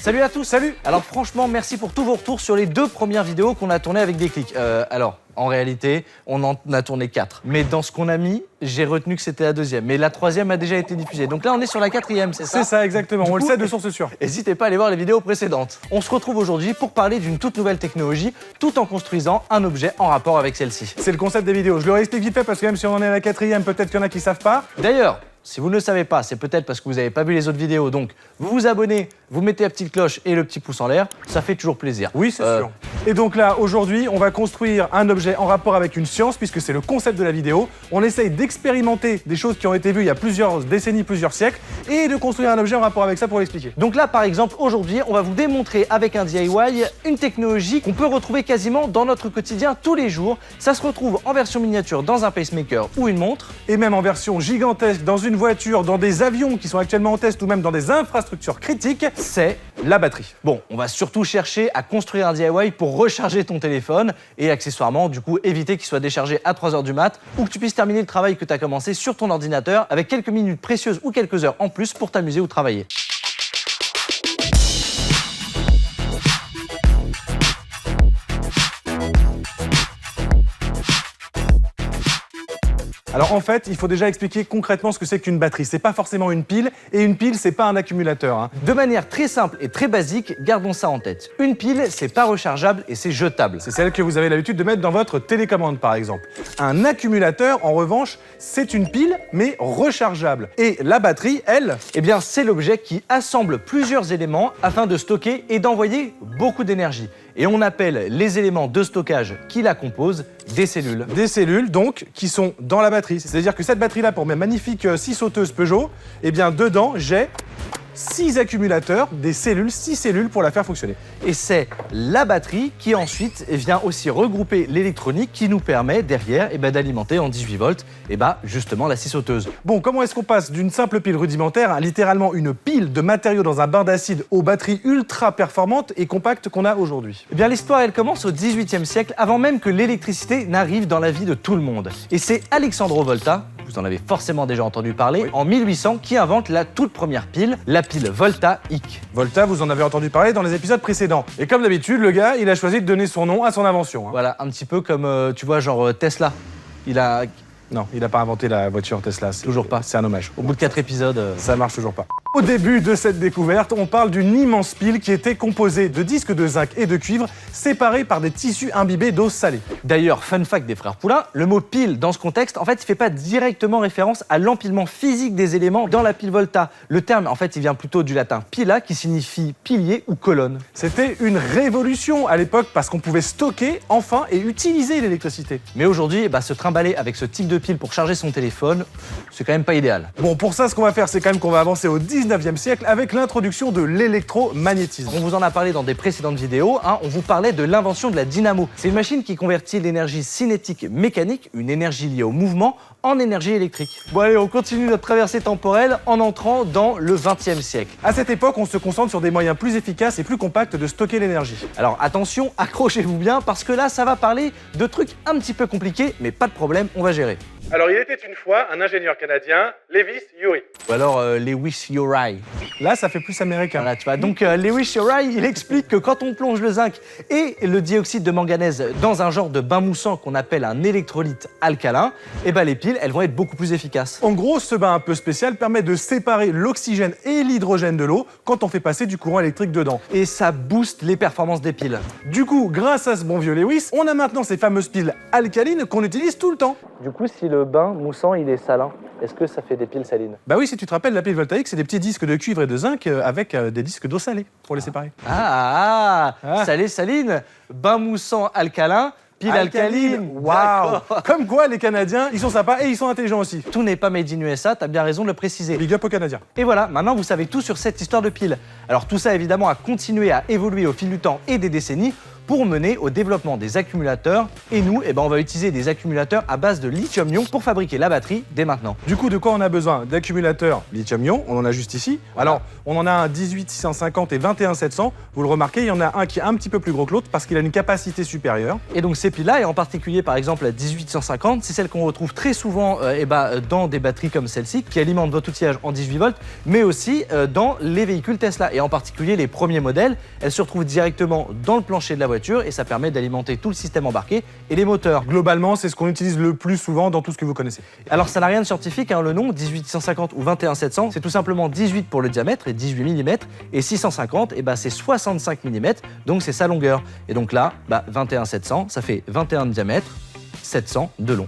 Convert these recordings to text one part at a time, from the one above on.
Salut à tous. Salut. Alors franchement, merci pour tous vos retours sur les 2 premières vidéos qu'on a tournées avec Déclic. Alors, en réalité, on en a tourné 4. Mais dans ce qu'on a mis, j'ai retenu que c'était la 2e. Mais la 3e a déjà été diffusée. Donc là, on est sur la 4e, c'est ça? C'est ça, exactement. On le sait de source sûre. N'hésitez pas à aller voir les vidéos précédentes. On se retrouve aujourd'hui pour parler d'une toute nouvelle technologie, tout en construisant un objet en rapport avec celle-ci. C'est le concept des vidéos. Je le réexplique vite fait parce que même si on en est à la 4e, peut-être qu'il y en a qui savent pas. D'ailleurs, si vous ne le savez pas, c'est peut-être parce que vous n'avez pas vu les autres vidéos. Donc, vous vous abonnez, vous mettez la petite cloche et le petit pouce en l'air. Ça fait toujours plaisir. Oui, c'est sûr. Et donc là, aujourd'hui, on va construire un objet en rapport avec une science, puisque c'est le concept de la vidéo. On essaye d'expérimenter des choses qui ont été vues il y a plusieurs décennies, plusieurs siècles, et de construire un objet en rapport avec ça pour l'expliquer. Donc là, par exemple, aujourd'hui, on va vous démontrer avec un DIY une technologie qu'on peut retrouver quasiment dans notre quotidien tous les jours. Ça se retrouve en version miniature dans un pacemaker ou une montre. Et même en version gigantesque, dans une voiture, dans des avions qui sont actuellement en test, ou même dans des infrastructures critiques, C'est la batterie. bon, on va surtout chercher à construire un DIY pour recharger ton téléphone et accessoirement, du coup, éviter qu'il soit déchargé à 3 h du mat ou que tu puisses terminer le travail que tu as commencé sur ton ordinateur avec quelques minutes précieuses ou quelques heures en plus pour t'amuser ou travailler. Alors en fait, il faut déjà expliquer concrètement ce que c'est qu'une batterie. C'est pas forcément une pile, et une pile, c'est pas un accumulateur, hein. De manière très simple et très basique, gardons ça en tête. Une pile, c'est pas rechargeable et c'est jetable. C'est celle que vous avez l'habitude de mettre dans votre télécommande, par exemple. Un accumulateur, en revanche, c'est une pile, mais rechargeable. Et la batterie, elle, Eh bien, c'est l'objet qui assemble plusieurs éléments afin de stocker et d'envoyer beaucoup d'énergie. Et on appelle les éléments de stockage qui la composent des cellules. des cellules, donc, qui sont dans la batterie. C'est-à-dire que cette batterie-là, pour mes magnifiques 6 sauteuses Peugeot, eh bien, dedans, j'ai 6 accumulateurs, des cellules, 6 cellules pour la faire fonctionner. Et c'est la batterie qui ensuite vient aussi regrouper l'électronique qui nous permet derrière d'alimenter en 18 volts justement la scie sauteuse. Bon, comment est-ce qu'on passe d'une simple pile rudimentaire à littéralement une pile de matériaux dans un bain d'acide aux batteries ultra performantes et compactes qu'on a aujourd'hui? Eh bien, l'histoire, elle commence au XVIIIe siècle, avant même que l'électricité n'arrive dans la vie de tout le monde. Et c'est Alessandro Volta, vous en avez forcément déjà entendu parler, Oui. en 1800, qui invente la toute première pile, la pile voltaïque. Volta, vous en avez entendu parler dans les épisodes précédents. Et comme d'habitude, le gars, il a choisi de donner son nom à son invention, hein. Voilà, un petit peu comme, tu vois, genre Tesla. Il a... Non, il n'a pas inventé la voiture Tesla. Toujours pas. C'est un hommage. Au bout de 4 épisodes... Ça marche toujours pas. Au début de cette découverte, on parle d'une immense pile qui était composée de disques de zinc et de cuivre séparés par des tissus imbibés d'eau salée. D'ailleurs, fun fact des frères Poulain, le mot pile dans ce contexte, en fait, il fait pas directement référence à l'empilement physique des éléments dans la pile Volta. Le terme, en fait, il vient plutôt du latin pila, qui signifie pilier ou colonne. C'était une révolution à l'époque parce qu'on pouvait stocker, enfin, et utiliser l'électricité. Mais aujourd'hui, se trimballer avec ce type de pile pour charger son téléphone, c'est quand même pas idéal. Bon, pour ça, ce qu'on va faire, c'est quand même qu'on va avancer au 19e siècle avec l'introduction de l'électromagnétisme. On vous en a parlé dans des précédentes vidéos, hein, on vous parlait de l'invention de la dynamo. C'est une machine qui convertit l'énergie cinétique mécanique, une énergie liée au mouvement, en énergie électrique. Bon allez, on continue notre traversée temporelle en entrant dans le 20e siècle. À cette époque, on se concentre sur des moyens plus efficaces et plus compacts de stocker l'énergie. Alors attention, accrochez-vous bien, parce que là, ça va parler de trucs un petit peu compliqués, mais pas de problème, on va gérer. Alors, il était une fois un ingénieur canadien, Lewis Urey. Ou alors Lewis Urey. Là, ça fait plus américain. Voilà, tu vois. Donc Lewis Urey, il explique que quand on plonge le zinc et le dioxyde de manganèse dans un genre de bain moussant qu'on appelle un électrolyte alcalin, les piles, elles vont être beaucoup plus efficaces. En gros, ce bain un peu spécial permet de séparer l'oxygène et l'hydrogène de l'eau quand on fait passer du courant électrique dedans. Et ça booste les performances des piles. Du coup, grâce à ce bon vieux Lewis, on a maintenant ces fameuses piles alcalines qu'on utilise tout le temps. Du coup, si le bain moussant, il est salin, est-ce que ça fait des piles salines? Bah oui, si tu te rappelles, la pile voltaïque, c'est des petits disques de cuivre et de zinc avec des disques d'eau salée pour les séparer. Salé, saline, bain moussant alcalin, pile alcaline. Waouh! D'accord. Comme quoi, les Canadiens, ils sont sympas et ils sont intelligents aussi. Tout n'est pas made in USA, t'as bien raison de le préciser. Big up aux Canadiens. Et voilà, maintenant vous savez tout sur cette histoire de pile. Alors tout ça évidemment a continué à évoluer au fil du temps et des décennies pour mener au développement des accumulateurs. Et nous, on va utiliser des accumulateurs à base de lithium-ion pour fabriquer la batterie dès maintenant. Du coup, de quoi on a besoin? D'accumulateurs lithium-ion, on en a juste ici. Alors, on en a un 18650 et 21700. Vous le remarquez, il y en a un qui est un petit peu plus gros que l'autre parce qu'il a une capacité supérieure. Et donc ces piles-là, et en particulier par exemple la 18150, c'est celle qu'on retrouve très souvent dans des batteries comme celle-ci qui alimentent votre outillage en 18 volts, mais aussi dans les véhicules Tesla. Et en particulier les premiers modèles, elles se retrouvent directement dans le plancher de la voiture et ça permet d'alimenter tout le système embarqué et les moteurs. Globalement, c'est ce qu'on utilise le plus souvent dans tout ce que vous connaissez. Alors ça n'a rien de scientifique, le nom 18150 ou 21700, c'est tout simplement 18 pour le diamètre et 18 mm, et 650, c'est 65 mm, donc c'est sa longueur. Et donc là, 21700, ça fait 21 de diamètre, 700 de long.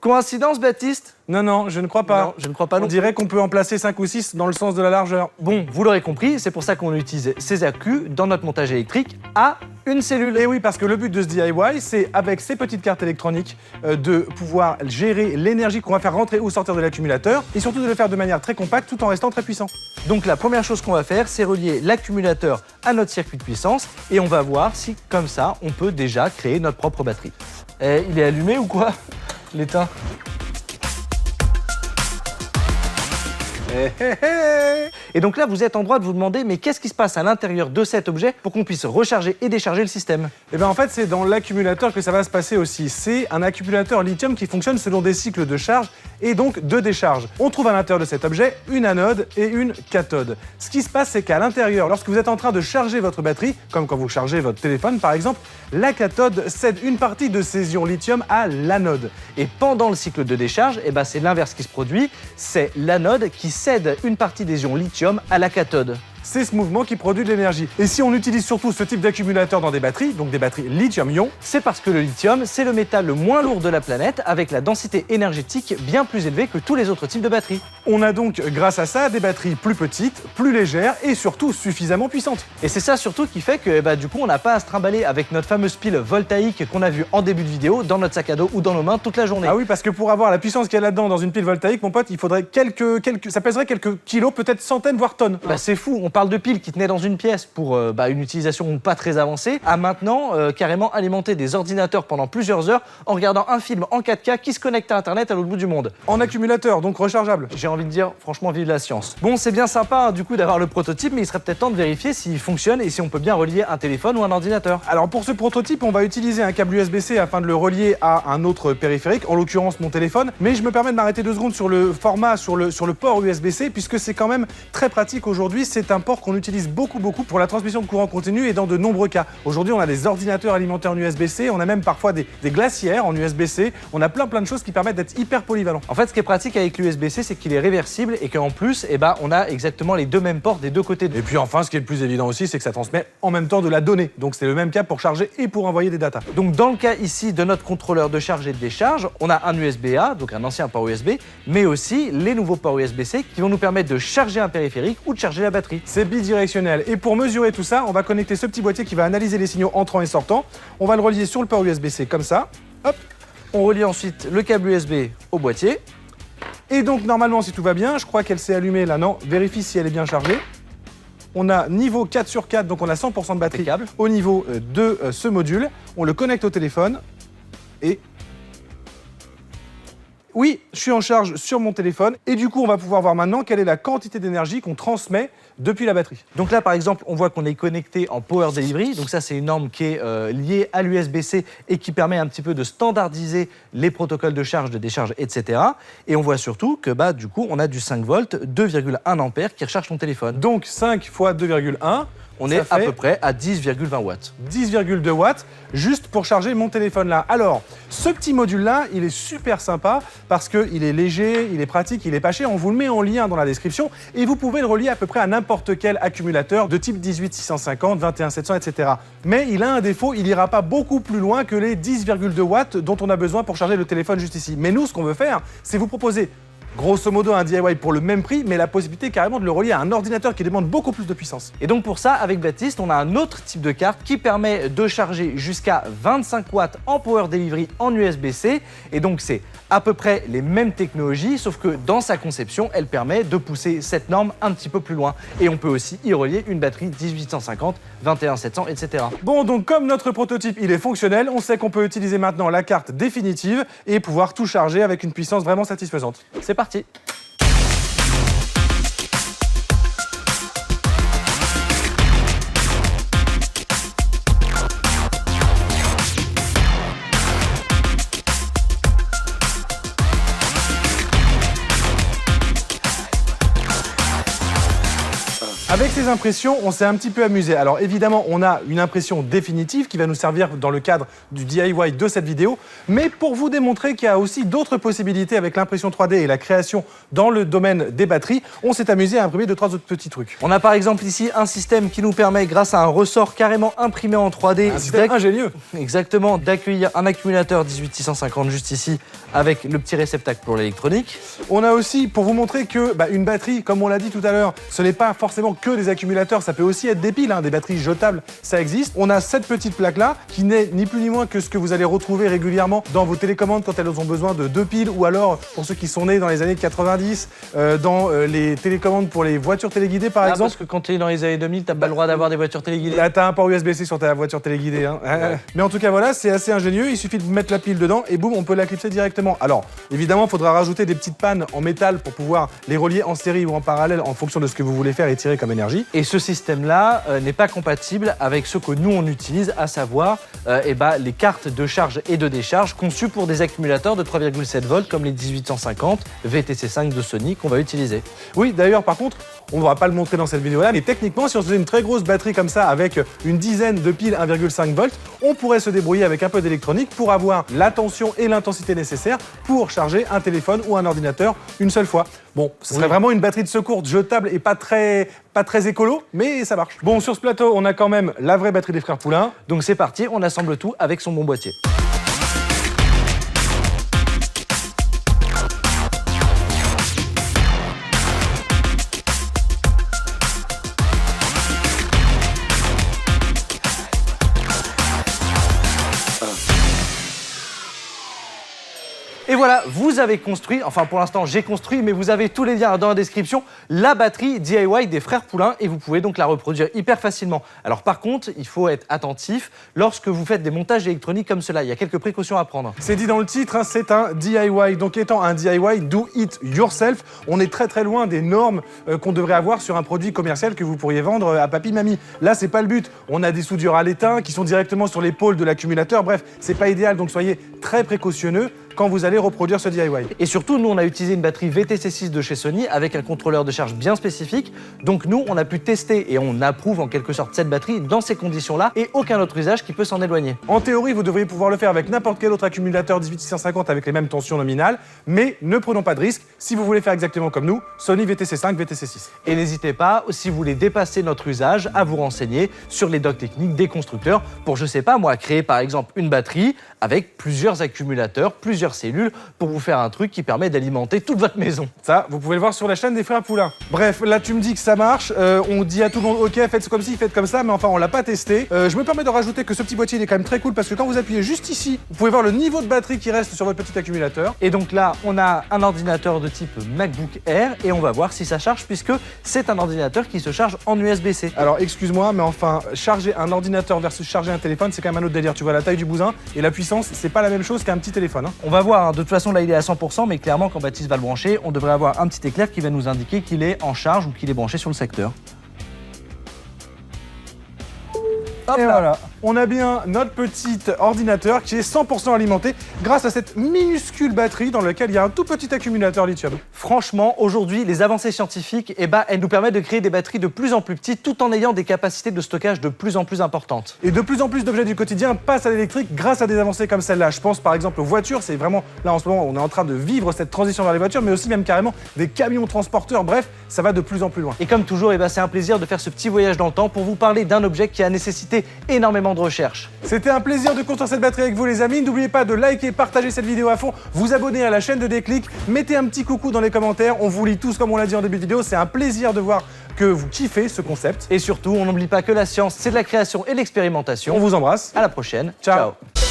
Coïncidence, Baptiste? Non, je ne crois pas. Non, je ne crois pas non. On dirait qu'on peut en placer 5 ou 6 dans le sens de la largeur. Bon, vous l'aurez compris, c'est pour ça qu'on utilise ces accus dans notre montage électrique à une cellule. Et oui, parce que le but de ce DIY, c'est avec ces petites cartes électroniques de pouvoir gérer l'énergie qu'on va faire rentrer ou sortir de l'accumulateur et surtout de le faire de manière très compacte tout en restant très puissant. Donc la première chose qu'on va faire, c'est relier l'accumulateur à notre circuit de puissance et on va voir si, comme ça, on peut déjà créer notre propre batterie. Il est allumé ou quoi, l'étain? Et donc là, vous êtes en droit de vous demander, mais qu'est-ce qui se passe à l'intérieur de cet objet pour qu'on puisse recharger et décharger le système? En fait, c'est dans l'accumulateur que ça va se passer aussi. C'est un accumulateur lithium qui fonctionne selon des cycles de charge et donc de décharge. On trouve à l'intérieur de cet objet une anode et une cathode. Ce qui se passe, c'est qu'à l'intérieur, lorsque vous êtes en train de charger votre batterie, comme quand vous chargez votre téléphone par exemple, la cathode cède une partie de ses ions lithium à l'anode. Et pendant le cycle de décharge, c'est l'inverse qui se produit, c'est l'anode qui cède une partie des ions lithium à la cathode. C'est ce mouvement qui produit de l'énergie. Et si on utilise surtout ce type d'accumulateur dans des batteries, donc des batteries lithium-ion, c'est parce que le lithium, c'est le métal le moins lourd de la planète, avec la densité énergétique bien plus élevée que tous les autres types de batteries. On a donc, grâce à ça, des batteries plus petites, plus légères et surtout suffisamment puissantes. Et c'est ça surtout qui fait que du coup, on n'a pas à se trimballer avec notre fameuse pile voltaïque qu'on a vue en début de vidéo dans notre sac à dos ou dans nos mains toute la journée. Ah oui, parce que pour avoir la puissance qu'il y a là-dedans dans une pile voltaïque, mon pote, il faudrait ça pèserait quelques kilos, peut-être centaines, voire tonnes. C'est fou, on parle de piles qui tenaient dans une pièce pour une utilisation pas très avancée, à maintenant carrément alimenter des ordinateurs pendant plusieurs heures en regardant un film en 4K qui se connecte à Internet à l'autre bout du monde. En accumulateur, donc rechargeable. J'ai envie de dire, franchement, vive la science. Bon, c'est bien sympa du coup d'avoir le prototype, mais il serait peut-être temps de vérifier s'il fonctionne et si on peut bien relier un téléphone ou un ordinateur. Alors pour ce prototype, on va utiliser un câble USB-C afin de le relier à un autre périphérique, en l'occurrence mon téléphone, mais je me permets de m'arrêter 2 secondes sur le format, sur le port USB-C, puisque c'est quand même très pratique aujourd'hui. C'est un port qu'on utilise beaucoup pour la transmission de courant continu et dans de nombreux cas. Aujourd'hui, on a des ordinateurs alimentés en USB-C, on a même parfois des glacières en USB-C, on a plein de choses qui permettent d'être hyper polyvalents. En fait, ce qui est pratique avec l'USB-C, c'est qu'il est réversible et qu'en plus, on a exactement les deux mêmes ports des deux côtés. Et puis enfin, ce qui est le plus évident aussi, c'est que ça transmet en même temps de la donnée. Donc c'est le même câble pour charger et pour envoyer des datas. Donc dans le cas ici de notre contrôleur de charge et de décharge, on a un USB-A, donc un ancien port USB, mais aussi les nouveaux ports USB-C qui vont nous permettre de charger un périphérique ou de charger la batterie. C'est bidirectionnel. Et pour mesurer tout ça, on va connecter ce petit boîtier qui va analyser les signaux entrants et sortants. On va le relier sur le port USB-C comme ça. Hop. On relie ensuite le câble USB au boîtier. Et donc normalement, si tout va bien, je crois qu'elle s'est allumée là, non, vérifie si elle est bien chargée. On a niveau 4 sur 4, donc on a 100% de batterie au niveau de ce module. On le connecte au téléphone et... Oui, je suis en charge sur mon téléphone et du coup, on va pouvoir voir maintenant quelle est la quantité d'énergie qu'on transmet depuis la batterie. Donc là, par exemple, on voit qu'on est connecté en Power Delivery. Donc ça, c'est une norme qui est liée à l'USB-C et qui permet un petit peu de standardiser les protocoles de charge, de décharge, etc. Et on voit surtout que du coup, on a du 5 volts, 2,1 ampères qui recharge ton téléphone. Donc 5 fois 2,1. On est à peu près à 10,20 watts. 10,2 watts, juste pour charger mon téléphone là. Alors, ce petit module-là, il est super sympa parce qu'il est léger, il est pratique, il est pas cher. On vous le met en lien dans la description et vous pouvez le relier à peu près à n'importe quel accumulateur de type 18650, 21700, etc. Mais il a un défaut, il ira pas beaucoup plus loin que les 10,2 watts dont on a besoin pour charger le téléphone juste ici. Mais nous, ce qu'on veut faire, c'est vous proposer grosso modo un DIY pour le même prix, mais la possibilité carrément de le relier à un ordinateur qui demande beaucoup plus de puissance. Et donc pour ça, avec Baptiste, on a un autre type de carte qui permet de charger jusqu'à 25 watts en power delivery en USB-C. Et donc c'est à peu près les mêmes technologies, sauf que dans sa conception, elle permet de pousser cette norme un petit peu plus loin. Et on peut aussi y relier une batterie 18150, 21700, etc. Bon, donc comme notre prototype il est fonctionnel, on sait qu'on peut utiliser maintenant la carte définitive et pouvoir tout charger avec une puissance vraiment satisfaisante. C'est parti. Avec ces impressions, on s'est un petit peu amusé. Alors évidemment, on a une impression définitive qui va nous servir dans le cadre du DIY de cette vidéo, mais pour vous démontrer qu'il y a aussi d'autres possibilités avec l'impression 3D et la création dans le domaine des batteries, on s'est amusé à imprimer 2-3 autres petits trucs. On a par exemple ici un système qui nous permet, grâce à un ressort carrément imprimé en 3D, Un système ingénieux. Exactement, d'accueillir un accumulateur 18650 juste ici avec le petit réceptacle pour l'électronique. On a aussi, pour vous montrer que une batterie, comme on l'a dit tout à l'heure, ce n'est pas forcément que des accumulateurs, ça peut aussi être des piles, des batteries jetables, ça existe. On a cette petite plaque-là, qui n'est ni plus ni moins que ce que vous allez retrouver régulièrement dans vos télécommandes quand elles ont besoin de 2 piles, ou alors, pour ceux qui sont nés dans les années 90, dans les télécommandes pour les voitures téléguidées, par exemple. Parce que quand tu es dans les années 2000, tu n'as pas le droit d'avoir des voitures téléguidées. Là, tu as un port USB-C sur ta voiture téléguidée. Ouais. Mais en tout cas, voilà, c'est assez ingénieux. Il suffit de mettre la pile dedans et boum, on peut la clipser directement. Alors, évidemment, il faudra rajouter des petites pannes en métal pour pouvoir les relier en série ou en parallèle en fonction de ce que vous voulez faire et tirer comme énergie. Et ce système-là n'est pas compatible avec ce que nous on utilise, à savoir les cartes de charge et de décharge conçues pour des accumulateurs de 3,7 volts comme les 1850 VTC5 de Sony qu'on va utiliser. Oui, d'ailleurs, par contre, on ne va pas le montrer dans cette vidéo-là, mais techniquement, si on faisait une très grosse batterie comme ça avec une dizaine de piles 1,5 volts, on pourrait se débrouiller avec un peu d'électronique pour avoir la tension et l'intensité nécessaires pour charger un téléphone ou un ordinateur une seule fois. Bon, ce serait vraiment une batterie de secours jetable et pas très écolo, mais ça marche. Bon, sur ce plateau, on a quand même la vraie batterie des frères Poulain. Donc c'est parti, on assemble tout avec son bon boîtier. Et voilà, vous avez construit, enfin pour l'instant j'ai construit, mais vous avez tous les liens dans la description, la batterie DIY des frères Poulain et vous pouvez donc la reproduire hyper facilement. Alors par contre, il faut être attentif lorsque vous faites des montages électroniques comme cela, il y a quelques précautions à prendre. C'est dit dans le titre, c'est un DIY. Donc étant un DIY, do it yourself, on est très loin des normes qu'on devrait avoir sur un produit commercial que vous pourriez vendre à papy, mamie. Là, c'est pas le but. On a des soudures à l'étain qui sont directement sur l'épaule de l'accumulateur. Bref, c'est pas idéal, donc soyez très précautionneux quand vous allez reproduire ce DIY. Et surtout, nous, on a utilisé une batterie VTC6 de chez Sony avec un contrôleur de charge bien spécifique. Donc nous, on a pu tester et on approuve en quelque sorte cette batterie dans ces conditions-là et aucun autre usage qui peut s'en éloigner. En théorie, vous devriez pouvoir le faire avec n'importe quel autre accumulateur 18650 avec les mêmes tensions nominales, mais ne prenons pas de risque. Si vous voulez faire exactement comme nous, Sony VTC5, VTC6. Et n'hésitez pas, si vous voulez dépasser notre usage, à vous renseigner sur les docs techniques des constructeurs pour, je sais pas moi, créer par exemple une batterie avec plusieurs accumulateurs, plusieurs cellules pour vous faire un truc qui permet d'alimenter toute votre maison. Ça, vous pouvez le voir sur la chaîne des frères Poulain. Bref, là tu me dis que ça marche, on dit à tout le monde ok, faites comme ci, faites comme ça, mais enfin on l'a pas testé. Je me permets de rajouter que ce petit boîtier il est quand même très cool parce que quand vous appuyez juste ici, vous pouvez voir le niveau de batterie qui reste sur votre petit accumulateur. Et donc là, on a un ordinateur de type MacBook Air et on va voir si ça charge puisque c'est un ordinateur qui se charge en USB-C. Alors excuse-moi, mais enfin, charger un ordinateur versus charger un téléphone, c'est quand même un autre délire. Tu vois la taille du bousin et la puissance, c'est pas la même chose qu'un petit téléphone. On va voir, de toute façon là il est à 100%, mais clairement quand Baptiste va le brancher, on devrait avoir un petit éclair qui va nous indiquer qu'il est en charge ou qu'il est branché sur le secteur. Et voilà, on a bien notre petit ordinateur qui est 100% alimenté grâce à cette minuscule batterie dans laquelle il y a un tout petit accumulateur lithium. Franchement, aujourd'hui, les avancées scientifiques, elles nous permettent de créer des batteries de plus en plus petites tout en ayant des capacités de stockage de plus en plus importantes. Et de plus en plus d'objets du quotidien passent à l'électrique grâce à des avancées comme celle-là. Je pense par exemple aux voitures, c'est vraiment, là en ce moment, on est en train de vivre cette transition vers les voitures, mais aussi même carrément des camions transporteurs, bref, ça va de plus en plus loin. Et comme toujours, c'est un plaisir de faire ce petit voyage dans le temps pour vous parler d'un objet qui a nécessité énormément énormément de recherche. C'était un plaisir de construire cette batterie avec vous les amis. N'oubliez pas de liker, partager cette vidéo à fond, vous abonner à la chaîne de Déclic, mettez un petit coucou dans les commentaires, on vous lit tous comme on l'a dit en début de vidéo, c'est un plaisir de voir que vous kiffez ce concept. Et surtout, on n'oublie pas que la science, c'est de la création et de l'expérimentation. On vous embrasse. À la prochaine. Ciao. Ciao.